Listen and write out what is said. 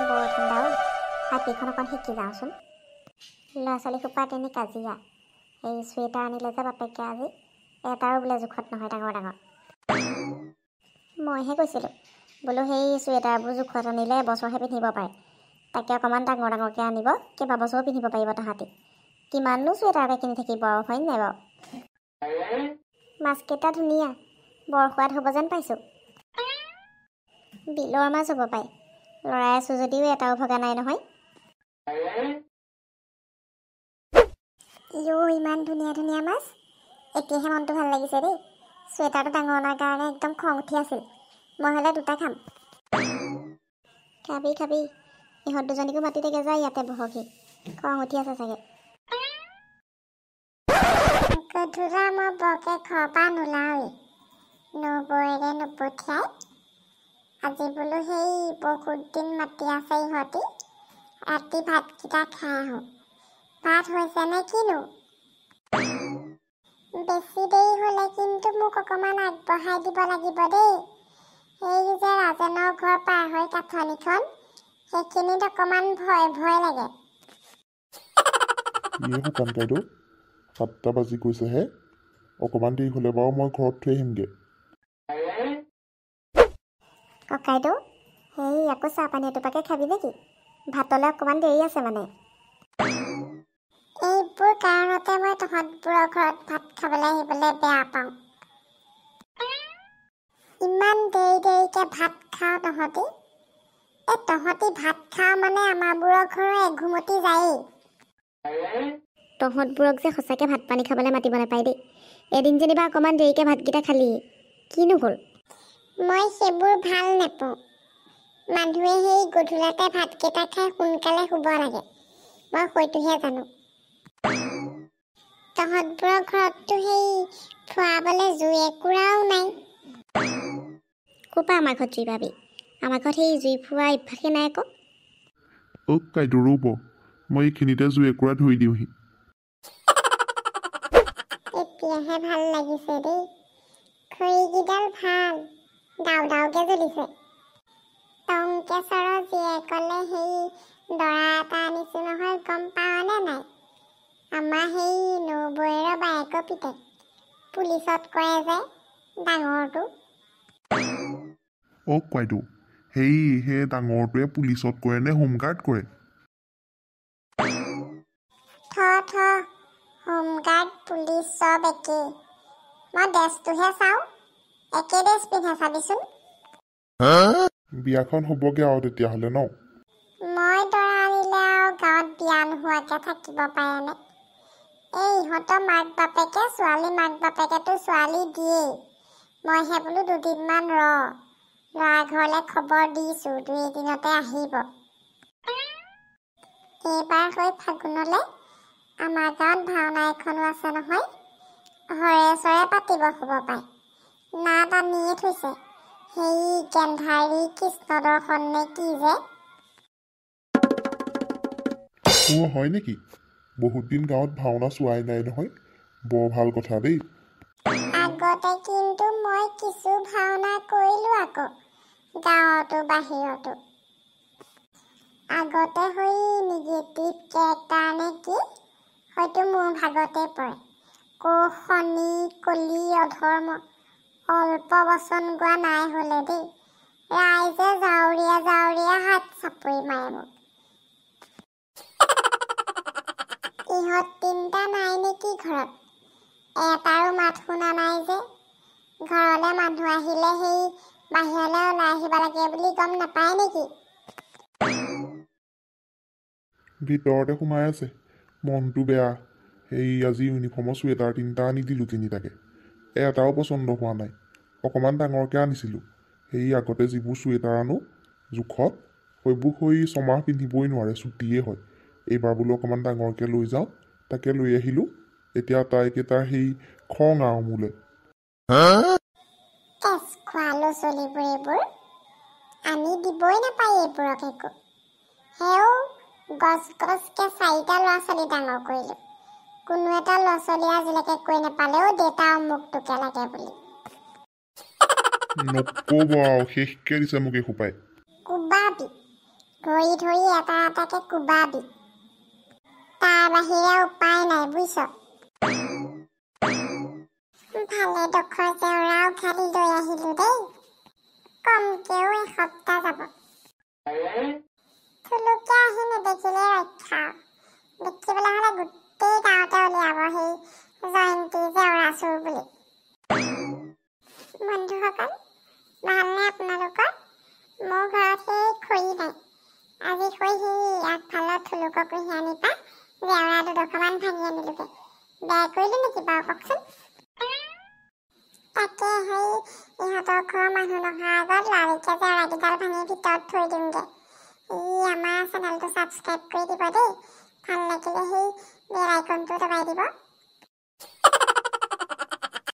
বৰ ঠাণ্ডা হাতীখন অকণ শিকি যাওঁচোন। ল'ৰা ছোৱালী সোপা তেনে কাজিয়া। এই চুৱেটাৰ আনিলে যে বাপেকে আজি এটাৰো বোলে জোখত নহয় ডাঙৰ ডাঙৰ। মইহে কৈছিলোঁ বোলো সেই চুৱেটাৰবোৰ জোখত আনিলে এবছৰহে পিন্ধিব পাৰে, তাকে অকণমান ডাঙৰ ডাঙৰকৈ আনিব, কেইবাবছৰো পিন্ধিব পাৰিব তাহাঁতি। কিমাননো চুৱেটাৰকে কিনি থাকিব আৰু, হয় নাই বাৰু? মাছকেইটা ধুনীয়া, বৰ সোৱাদ হ'ব যেন পাইছোঁ। বিলৰ মাছ হ'ব পাৰে, লৰাই আছোঁ যদিও এটাও ভগা নাই নহয়। ইমান ধুনীয়া ধুনীয়া মাছ, এতিয়াহে মনটো ভাল লাগিছে দেই। চুৱেটাৰটো ডাঙৰ অনাৰ কাৰণে একদম খং উঠি আছিল। মই হ'লে দুটা খাম। খাবি খাবি, ইহঁত দুজনীকো মাতি থাকে যায় ইয়াতে বহকি, খং উঠি আছে চাগে। গধূলা মই বৰকে ঘৰৰ পৰা নোলাওৱেই, নবৌৱেৰে নপঠিয়াই। আজি বোলো সেই বহুত দিন মাতি আছে ইহঁতি, ৰাতি ভাতকেইটা খাই আহোঁ। ভাত হৈছে নে কিনো? বেছি দেৰি হ'লে কিন্তু মোক অকণমান আগবঢ়াই দিব লাগিব দেই। সেই যে ৰাজেনৰ ঘৰ পাৰ হৈ কাঠনিখন, সেইখিনিত অকণমান ভয় ভয় লাগে। শুকান কাইদেউ, 7টা বাজি গৈছেহে, অকণমান দেৰি হ'লে বাৰু মই ঘৰত থৈ আহিমগৈ। ককাইদেউ, সেই আকৌ চাহপানী এটোপাকে খাবি নেকি? ভাতলৈ অকণমান দেৰি আছে মানে। এইবোৰ কাৰণতে মই তহঁতবোৰৰ ঘৰত ভাত খাবলৈ আহিবলৈ বেয়া পাওঁ। ইমান দেৰি দেৰিকৈ ভাত খাওঁ তহঁতি। তহঁতি ভাত খাওঁ মানে আমাৰবোৰৰ ঘৰৰ এঘুমতি যায়েই। তহঁতবোৰক যে সঁচাকৈ ভাত পানী খাবলৈ মাতিব নাপায় দেই। এদিন যেনিবা অকণমান দেৰিকৈ ভাতকেইটা খালি, কিনো হ'ল? মই সেইবোৰ ভাল নাপাওঁ। মানুহে সেই গধূলাতে ভাতকেইটা খাই সোনকালে শুব লাগে, মই সেইটোহে জানো। তহঁতবোৰৰ ঘৰততো সেই ফুৱাবলৈ জুই একুৰাও নাই। ক'পা আমাৰ ঘৰত জুই পাবি? আমাৰ ঘৰত সেই জুই ফুৱা অভ্যাসে নাই আকৌ। কাইদেউ ৰ'ব, মই এইখিনিতে জুই একুৰা ধৰি দিওঁহি। এতিয়াহে ভাল লাগিছে দেই, খৰিকেইডাল ভাল, ডাও ডাওকৈ জ্বলিছে। টংকেশ্বৰৰ জীয়েকলে সেই দৰা এটা আনিছোঁ নহয়, গম পাৱনে নাই? আমাৰ সেই নবৌৱেৰৰ বায়েকৰ পিতেক, পুলিচত কৰে যে ডাঙৰটো। কাইদেউ, সেই ডাঙৰটোৱে পুলিচত কৰে নে হোমগাৰ্ড কৰে? হোমগাৰ্ড পুলিচ চব একেই। মই ড্ৰেছটোহে চাওঁ, একে ড্ৰেছ পিন্ধে চাবিচোন। বিয়াখন হ'বগে আৰু তেতিয়াহ'লে ন? মই দৰা আনিলে আৰু গাঁৱত বিয়া নোহোৱাকৈ থাকিব পাৰেনে? ইহঁতৰ মাক বাপেকে ছোৱালী মাক বাপেকেতো ছোৱালী দিয়েই। মইহে বোলো দুদিনমান ল'ৰা ঘৰলৈ খবৰ দিছোঁ, 2 এদিনতে আহিব। এইবাৰ হৈ ফাগুনলৈ আমাৰ গাঁৱত ভাওনা এখনো আছে নহয়, হৰেচৰে পাতিব হ'ব পায়। নাট আনিয়ে থৈছে, সেই গেন্ধাৰী কৃষ্ণ দৰ্শন নে কি যে। হয় নেকি? বহুত দিন গাঁৱত ভাওনা চোৱাই নাই নহয়, বৰ ভাল কথা দেই। আগতে কিন্তু মই কিছু ভাওনা কৰিলোঁ আকৌ, গাঁৱতো বাহিৰতো। আগতে হৈ নিগেটিভ কেৰেক্টাৰ নে কি, হয়তো মোৰ ভাগতে পৰে। শনি কলি অধৰ্ম, অল্প বচন গোৱা নাই হ'লে দেই। ৰাইজে জাউৰীয়া জাউৰীয়া হাত চাপৰি মাৰে মোক। ইহঁত 3টা নাই নেকি ঘৰত? এটাৰো মাত শুনা নাই যে। ঘৰলৈ মানুহ আহিলে সেই বাহিৰলৈ ওলাই আহিব লাগে বুলি গম নাপায় নেকি? ভিতৰতে সোমাই আছে, মনটো বেয়া। সেই আজি ইউনিফৰ্মৰ চুৱেটাৰ 3টা আনি দিলোঁ, 3টাকে। এটাও পচন্দ হোৱা নাই, অকণমান ডাঙৰকৈ আনিছিলোঁ। সেই আগতে যিবোৰ চুৱেটাৰ আনো জোখত, সেইবোৰ 6 মাহ পিন্ধিবই নোৱাৰে, ছুটিয়ে হয়। এইবাৰ বোলো অকণমান ডাঙৰকৈ লৈ যাওঁ, তাকে লৈ আহিলোঁ। এতিয়া তাইকেইটাৰ সেই খং আৰু মোলৈ। কেঁচ খোৱা ল'ৰা ছোৱালীবোৰ এইবোৰ, আনি দিবই নাপায় এইবোৰক একো। সেও গছ গছকৈ 4টা ল'ৰা ছোৱালী ডাঙৰ কৰিলোঁ, কোনো এটা ল'ৰা ছোৱালীয়ে আজিলৈকে কৈ নাপালেও দেউতা অমুকটোকে লাগে বুলি। নক'ব আৰু, শেষকৈ দিছে মোক এসোপাই। কোবাবি, ধৰি ধৰি এটা এটাকে কোবাবি। তাৰ বাহিৰে উপায় নাই বুজিছ। ভালে ডোখৰ জেওৰা উঘালি লৈ আহিলো দেই। কমকেও এসপ্তাহ যাব। থুলুকে আহি নেদেখিলে ৰক্ষা। দেখিবলৈ হ'লে গোটেই গাঁৱতে উলিয়াব সেই জয়ন্তী জেওৰা চোৰ বুলি। বন্ধুসকল, ভালনে আপোনালোকৰ? মোৰ ঘৰত সেই খৰি নাই। আজি খৰি সেই আগফালৰ থুলুকৰ কুঁহিয়ানি পৰা জেওৰা দুডোখৰমান ভাঙি আনিলোগে। বেয়া কৰিলো নেকি বাৰু কওকচোন? তাকে সেই ইহঁতৰ ঘৰৰ মানুহ নহাৰ আগত লৰালৰিকে জেওৰাকেইডাল ভাঙি ভিতৰত থৈ দিওঁগে। আমাৰ চেনেলটো ছাবস্ক্ৰাইব কৰি দিব দেই। ভাল লাগিলে সেই বেল আইকনটো দবাই দিব।